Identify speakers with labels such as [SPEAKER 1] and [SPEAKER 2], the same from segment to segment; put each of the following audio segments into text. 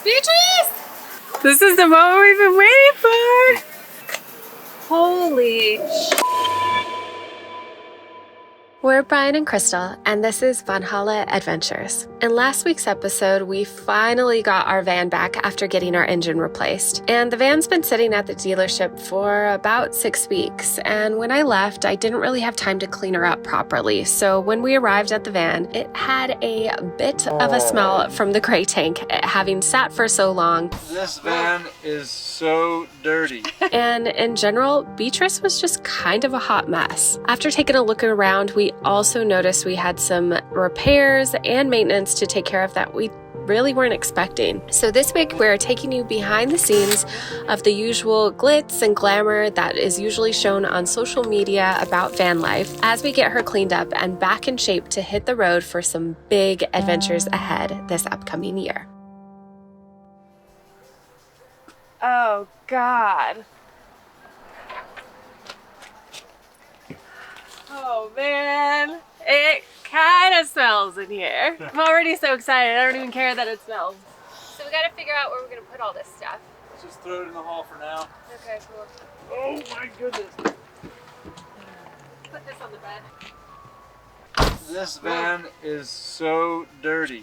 [SPEAKER 1] Beatrice! This is the moment we've been waiting for! Holy sh**. We're Brian and Crystal, and this is Vanhalla Adventures. In last week's episode, we finally got our van back after getting our engine replaced. And the van's been sitting at the dealership for about 6 weeks. And when I left, I didn't really have time to clean her up properly. So when we arrived at the van, it had a bit of a smell from the gray tank, having sat for so long.
[SPEAKER 2] This van is so dirty.
[SPEAKER 1] And in general, Beatrice was just kind of a hot mess. After taking a look around, we also noticed we had some repairs and maintenance to take care of that we really weren't expecting. So this week we're taking you behind the scenes of the usual glitz and glamour that is usually shown on social media about van life as we get her cleaned up and back in shape to hit the road for some big adventures ahead this upcoming year. Oh God. Oh man, it kind of smells in here. I'm already so excited, I don't even care that it smells. So we gotta figure out where we're gonna put all this stuff.
[SPEAKER 2] Let's just throw it in the hall for now.
[SPEAKER 1] Okay, cool.
[SPEAKER 2] Oh my goodness.
[SPEAKER 1] Put this on the bed.
[SPEAKER 2] This van is so dirty.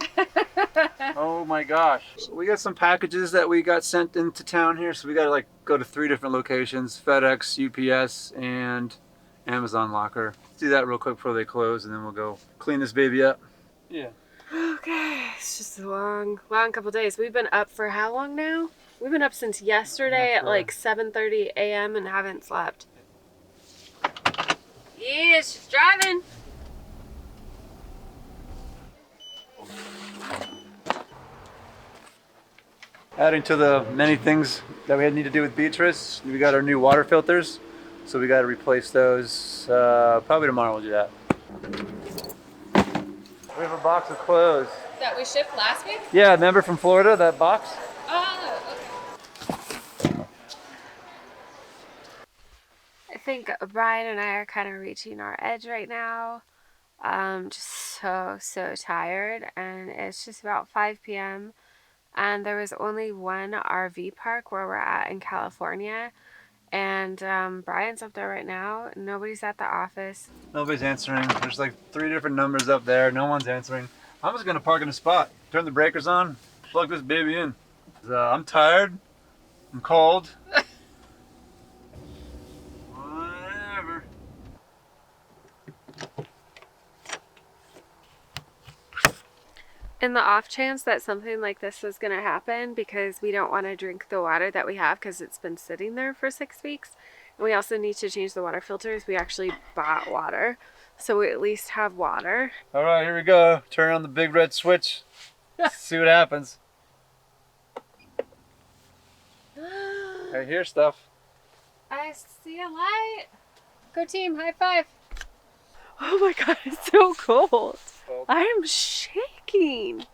[SPEAKER 2] Oh my gosh. We got some packages that we got sent into town here, so we gotta like go to 3 different locations: FedEx, UPS, and Amazon locker. Let's do that real quick before they close, and then we'll go clean this baby up. Yeah.
[SPEAKER 1] Okay, it's just a long couple days. We've been up for how long now? We've been up since yesterday at like 7:30 a.m. and haven't slept. Yeah, she's driving.
[SPEAKER 2] Adding to the many things that we need to do with Beatrice, we got our new water filters, so we got to replace those. Probably tomorrow we'll do that. We have a box of clothes.
[SPEAKER 1] That we shipped last week?
[SPEAKER 2] Yeah, remember from Florida, that box?
[SPEAKER 1] Oh, okay. I think Brian and I are kind of reaching our edge right now. Just so tired, and it's just about 5 p.m. and there was only one RV park where we're at in California, and Brian's up there right now. Nobody's at the office.
[SPEAKER 2] Nobody's answering. There's like 3 different numbers up there. No one's answering. I'm just gonna park in a spot, turn the breakers on, plug this baby in. I'm tired. I'm cold. Whatever.
[SPEAKER 1] In the off chance that something like this was going to happen, because we don't want to drink the water that we have because it's been sitting there for 6 weeks, and we also need to change the water filters, we actually bought water, so we at least have water.
[SPEAKER 2] All right, here we go. Turn on the big red switch. See what happens. I hear stuff.
[SPEAKER 1] I see a light. Go team, high five. Oh my God, it's so cold. I am shaking.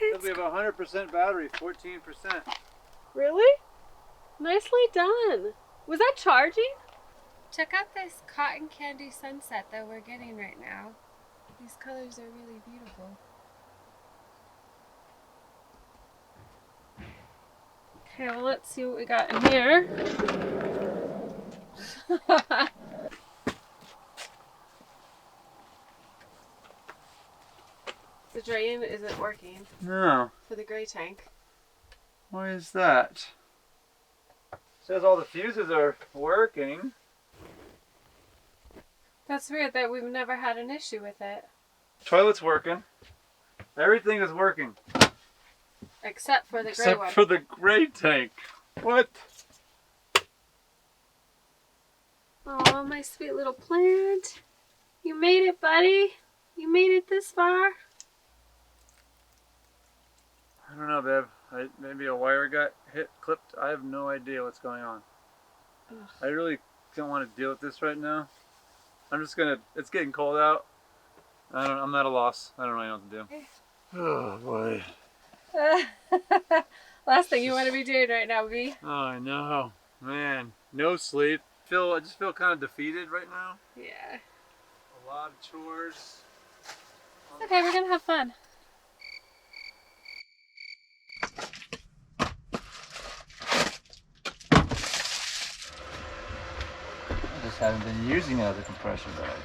[SPEAKER 2] We have 100% battery, 14%.
[SPEAKER 1] Really? Nicely done. Was that charging? Check out this cotton candy sunset that we're getting right now. These colors are really beautiful. Okay, well, let's see what we got in here. The drain isn't working.
[SPEAKER 2] No.
[SPEAKER 1] For the gray tank.
[SPEAKER 2] Why is that? It says all the fuses are working.
[SPEAKER 1] That's weird that we've never had an issue with it.
[SPEAKER 2] Toilet's working. Everything is working.
[SPEAKER 1] Except for the gray one.
[SPEAKER 2] Except for the gray tank. What?
[SPEAKER 1] Oh, my sweet little plant. You made it, buddy. You made it this far.
[SPEAKER 2] I don't know, babe. Maybe a wire got clipped. I have no idea what's going on. Ugh. I really don't want to deal with this right now. I'm just gonna, it's getting cold out. I'm at a loss. I don't really know what to do. Okay. Oh boy.
[SPEAKER 1] Last thing you want to be doing right now, V.
[SPEAKER 2] Oh, I know. Man, no sleep. I just feel kind of defeated right now.
[SPEAKER 1] Yeah.
[SPEAKER 2] A lot of chores.
[SPEAKER 1] It's okay, we're gonna have fun.
[SPEAKER 2] haven't been using it as a compression bag.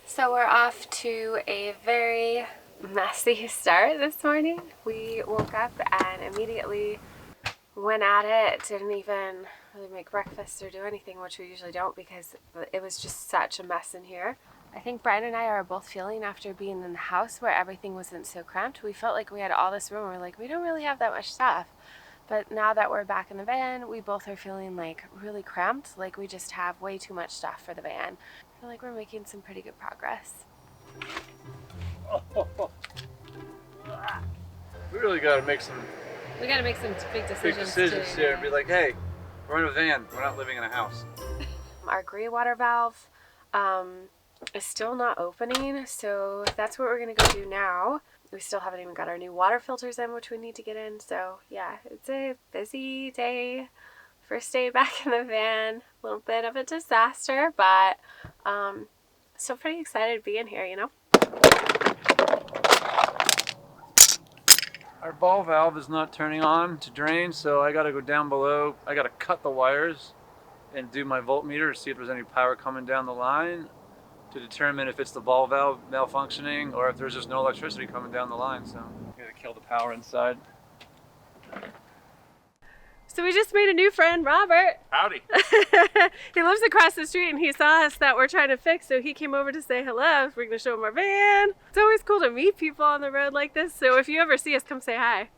[SPEAKER 1] So we're off to a very messy start this morning. We woke up and immediately went at it. Didn't even really make breakfast or do anything, which we usually don't because it was just such a mess in here. I think Brian and I are both feeling, after being in the house where everything wasn't so cramped, we felt like we had all this room. We're like, we don't really have that much stuff. But now that we're back in the van, we both are feeling like really cramped, like we just have way too much stuff for the van. I feel like we're making some pretty good progress.
[SPEAKER 2] We really got to make some
[SPEAKER 1] We gotta make some big decisions
[SPEAKER 2] here and be like, hey, we're in a van, we're not living in a house.
[SPEAKER 1] Our gray water valve is still not opening, so that's what we're gonna go do now. We still haven't even got our new water filters in, which we need to get in. So yeah, it's a busy day. First day back in the van. A little bit of a disaster, but still pretty excited being here, you know?
[SPEAKER 2] Our ball valve is not turning on to drain, so I gotta go down below. I gotta cut the wires and do my voltmeter to see if there's any power coming down the line to determine if it's the ball valve malfunctioning or if there's just no electricity coming down the line. So I'm gonna kill the power inside.
[SPEAKER 1] So we just made a new friend, Robert.
[SPEAKER 2] Howdy.
[SPEAKER 1] He lives across the street and he saw us that we're trying to fix, so he came over to say hello. We're gonna show him our van. It's always cool to meet people on the road like this, so if you ever see us, come say hi.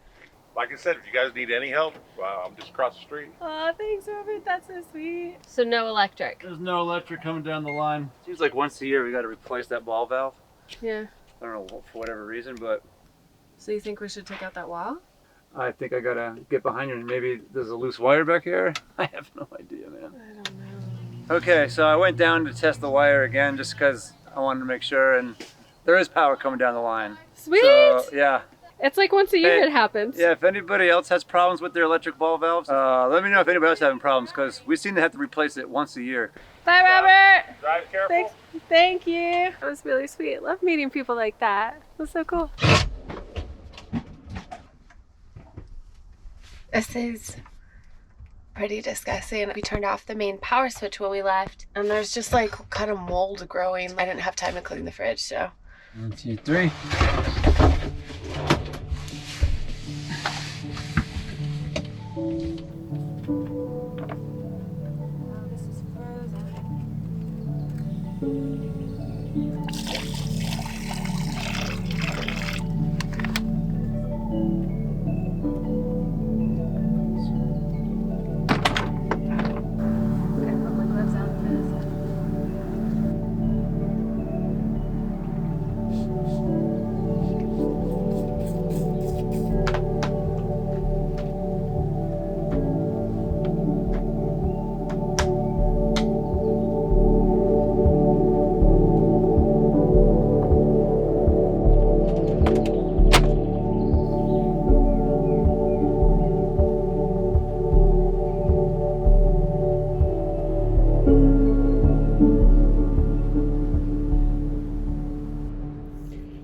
[SPEAKER 3] Like I said, if you guys need any help, I'm just across the street.
[SPEAKER 1] Oh, thanks, Robert. That's so sweet. So no electric.
[SPEAKER 2] There's no electric coming down the line. Seems like once a year we gotta replace that ball valve.
[SPEAKER 1] Yeah.
[SPEAKER 2] I don't know for whatever reason, but.
[SPEAKER 1] So you think we should take out that wall?
[SPEAKER 2] I think I gotta get behind you and maybe there's a loose wire back here. I have no idea, man.
[SPEAKER 1] I don't know.
[SPEAKER 2] Okay, so I went down to test the wire again just because I wanted to make sure, and there is power coming down the line.
[SPEAKER 1] Sweet!
[SPEAKER 2] So, yeah.
[SPEAKER 1] It's like once a year it happens.
[SPEAKER 2] Yeah, if anybody else has problems with their electric ball valves, let me know if anybody else is having problems, because we seem to have to replace it once a year.
[SPEAKER 1] Bye, Robert!
[SPEAKER 3] Drive careful.
[SPEAKER 1] Thank you. That was really sweet. I love meeting people like that. It was so cool. This is pretty disgusting. We turned off the main power switch when we left, and there's just like kind of mold growing. I didn't have time to clean the fridge, so.
[SPEAKER 2] 1, 2, 3.
[SPEAKER 1] This is frozen.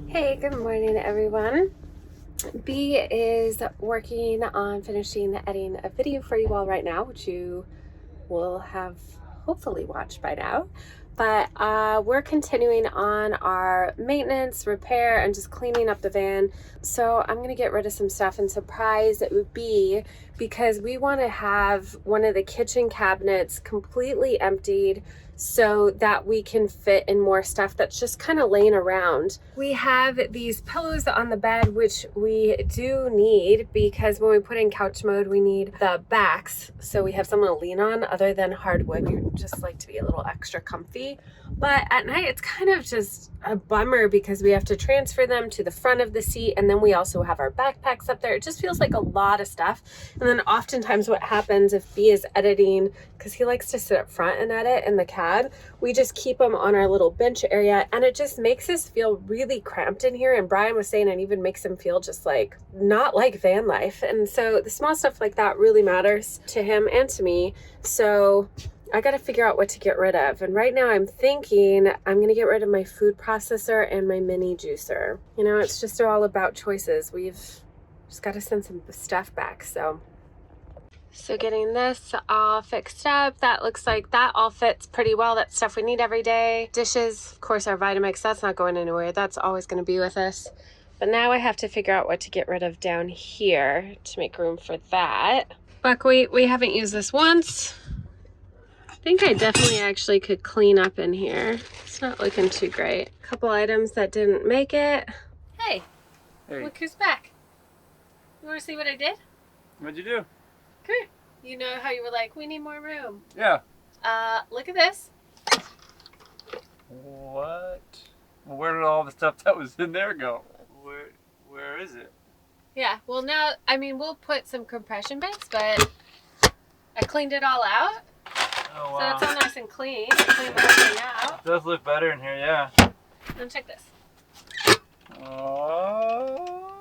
[SPEAKER 1] Hey, good morning, everyone. B is working on finishing editing a video for you all right now, which you will have hopefully watched by now. But we're continuing on our maintenance, repair, and just cleaning up the van. So I'm gonna get rid of some stuff, and surprise it would be because we want to have one of the kitchen cabinets completely emptied so that we can fit in more stuff that's just kind of laying around. We have these pillows on the bed, which we do need because when we put in couch mode, we need the backs so we have something to lean on other than hardwood. We just like to be a little extra comfy. But at night, it's kind of just a bummer because we have to transfer them to the front of the seat, and then we also have our backpacks up there. It just feels like a lot of stuff. And then oftentimes what happens if B is editing, because he likes to sit up front and edit in the cab, we just keep them on our little bench area, and it just makes us feel really cramped in here. And Brian was saying it even makes him feel just like not like van life. And so the small stuff like that really matters to him and to me. So I got to figure out what to get rid of. And right now I'm thinking I'm going to get rid of my food processor and my mini juicer. You know, it's just all about choices. We've just got to send some stuff back. So So getting this all fixed up, that looks like that all fits pretty well. That's stuff we need every day. Dishes, of course, our Vitamix, that's not going anywhere. That's always going to be with us. But now I have to figure out what to get rid of down here to make room for that. Buckwheat, we haven't used this once. I think I definitely actually could clean up in here. It's not looking too great. A couple items that didn't make it. Hey, look who's back. You want to see what I did?
[SPEAKER 2] What'd you do?
[SPEAKER 1] Come here. You know how you were like, we need more room.
[SPEAKER 2] Yeah.
[SPEAKER 1] Look at this.
[SPEAKER 2] What? Well, where did all the stuff that was in there go? Where is it?
[SPEAKER 1] Yeah, well now, I mean, we'll put some compression base, but I cleaned it all out.
[SPEAKER 2] Oh,
[SPEAKER 1] So
[SPEAKER 2] wow.
[SPEAKER 1] it's all nice and clean. I cleaned the whole thing out.
[SPEAKER 2] It does look better in here, yeah.
[SPEAKER 1] And check this.
[SPEAKER 2] Oh.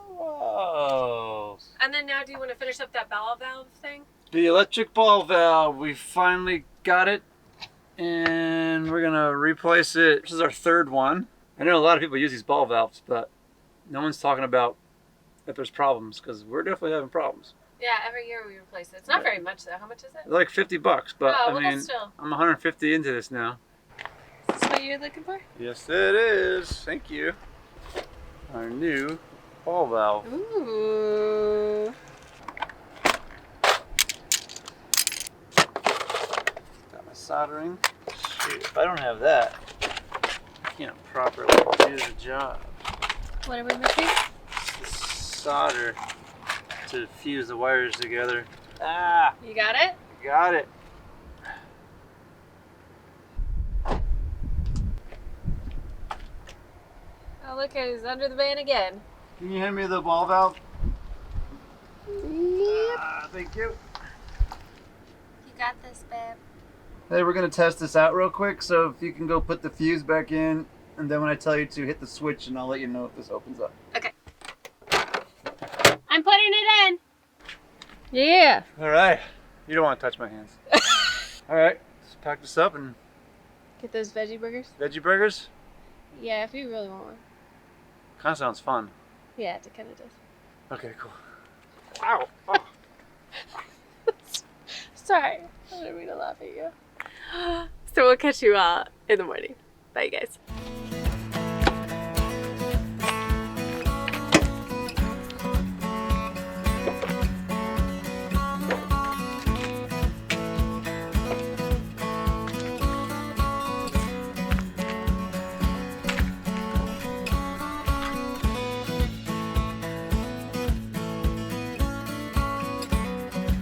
[SPEAKER 2] Whoa.
[SPEAKER 1] And then now, do you want to finish up that ball valve thing?
[SPEAKER 2] The electric ball valve, we finally got it, and we're gonna replace it. This is our third one. I know a lot of people use these ball valves, but no one's talking about if there's problems, because we're definitely having problems.
[SPEAKER 1] Yeah, every year we replace it. It's not very much though. How much is it?
[SPEAKER 2] They're like $50, but
[SPEAKER 1] Oh, well,
[SPEAKER 2] I mean,
[SPEAKER 1] that's still.
[SPEAKER 2] I'm 150 into this now.
[SPEAKER 1] Is this what you're looking for?
[SPEAKER 2] Yes, it is. Thank you. Our new ball valve.
[SPEAKER 1] Ooh.
[SPEAKER 2] Got my soldering. Shoot, if I don't have that, I can't properly do the job.
[SPEAKER 1] What are we missing?
[SPEAKER 2] The solder to fuse the wires together. Ah,
[SPEAKER 1] You got it?
[SPEAKER 2] got it.
[SPEAKER 1] Oh, look, it's under the van again.
[SPEAKER 2] Can you hand me the ball valve?
[SPEAKER 1] Yep.
[SPEAKER 2] Thank you.
[SPEAKER 1] You got this, babe.
[SPEAKER 2] Hey, we're gonna test this out real quick, so if you can go put the fuse back in, and then when I tell you to, hit the switch and I'll let you know if this opens up.
[SPEAKER 1] Okay. I'm putting it in. Yeah.
[SPEAKER 2] Alright. You don't want to touch my hands. Alright, let's pack this up and
[SPEAKER 1] Get those veggie burgers?
[SPEAKER 2] veggie burgers.
[SPEAKER 1] Yeah, if you really want one.
[SPEAKER 2] Kinda sounds fun.
[SPEAKER 1] Yeah, it kind of does.
[SPEAKER 2] Okay, cool. Ow! Oh.
[SPEAKER 1] Sorry. I didn't mean to laugh at you. So we'll catch you in the morning. Bye, guys.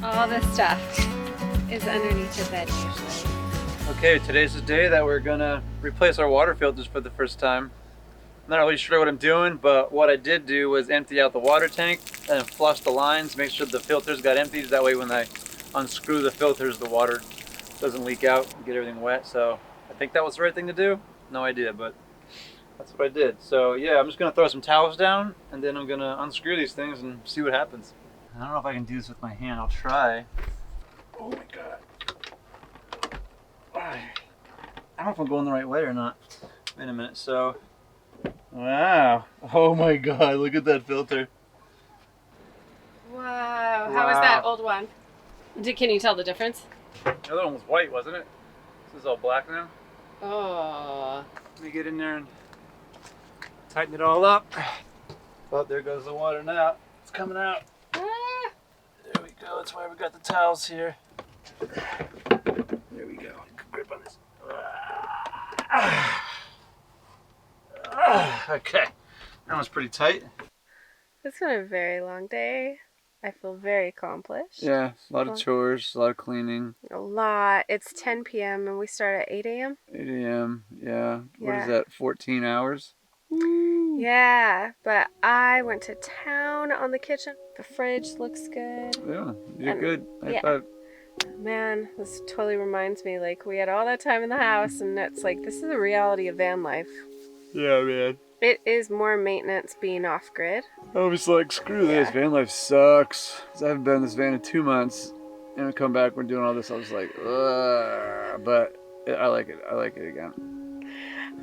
[SPEAKER 1] All this stuff is underneath the bed usually.
[SPEAKER 2] Okay, today's the day that we're gonna replace our water filters for the first time. I'm not really sure what I'm doing, but what I did do was empty out the water tank and flush the lines, make sure the filters got emptied. That way when I unscrew the filters, the water doesn't leak out and get everything wet. So I think that was the right thing to do. No idea, but that's what I did. So yeah, I'm just gonna throw some towels down and then I'm gonna unscrew these things and see what happens. I don't know if I can do this with my hand. I'll try. Oh my God. I don't know if I'm going the right way or not. Wait a minute, so. Wow. Oh my God, look at that filter.
[SPEAKER 1] Wow. How was that old one? Can you tell the difference?
[SPEAKER 2] The other one was white, wasn't it? This is all black now.
[SPEAKER 1] Oh.
[SPEAKER 2] Let me get in there and tighten it all up. Oh, there goes the water now. It's coming out.
[SPEAKER 1] Ah.
[SPEAKER 2] There we go. That's why we got the towels here. There we go. Grip on this. Okay. That was pretty tight.
[SPEAKER 1] It's been a very long day. I feel very accomplished.
[SPEAKER 2] Yeah, a lot of chores, a lot of cleaning.
[SPEAKER 1] A lot. It's 10 p.m. and we start at 8 a.m.
[SPEAKER 2] 8 a.m. Yeah. What
[SPEAKER 1] Yeah.
[SPEAKER 2] is that? 14 hours?
[SPEAKER 1] Yeah, but I went to town on the kitchen. The fridge looks good.
[SPEAKER 2] Yeah, you're
[SPEAKER 1] And-
[SPEAKER 2] good. High
[SPEAKER 1] yeah.
[SPEAKER 2] five.
[SPEAKER 1] Man, this totally reminds me, like, we had all that time in the house, and it's like, this is the reality of van life.
[SPEAKER 2] Yeah, man.
[SPEAKER 1] It is more maintenance being off-grid.
[SPEAKER 2] I was like, screw this.
[SPEAKER 1] Yeah.
[SPEAKER 2] Van life sucks. 'Cause I haven't been in this van in 2 months. And I come back, we're doing all this. I was like, ugh. But I like it. I like it again.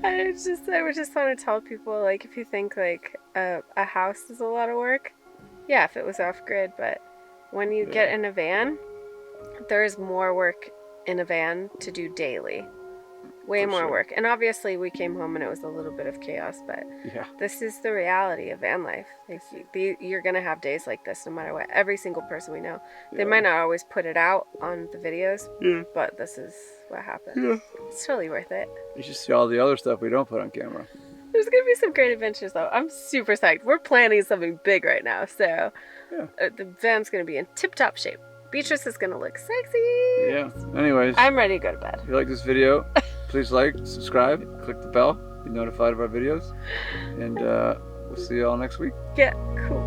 [SPEAKER 1] I would just want to tell people, like, if you think, like, a house is a lot of work, yeah, if it was off-grid, but When you get in a van, there's more work in a van to do daily. Way
[SPEAKER 2] For
[SPEAKER 1] more
[SPEAKER 2] sure.
[SPEAKER 1] work. And obviously we came home and it was a little bit of chaos, but
[SPEAKER 2] Yeah.
[SPEAKER 1] this is the reality of van life. You're going to have days like this no matter what. Every single person we know. They might not always put it out on the videos, but this is what happens.
[SPEAKER 2] Yeah.
[SPEAKER 1] It's totally worth it.
[SPEAKER 2] You should see all the other stuff we don't put on camera.
[SPEAKER 1] There's going to be some great adventures though. I'm super psyched. We're planning something big right now, so the van's going to be in tip-top shape. Beatrice is going to look sexy.
[SPEAKER 2] Yeah. Anyways.
[SPEAKER 1] I'm ready to go to bed.
[SPEAKER 2] If you like this video, please like, subscribe, click the bell, be notified of our videos, and we'll see you all next week.
[SPEAKER 1] Yeah, cool.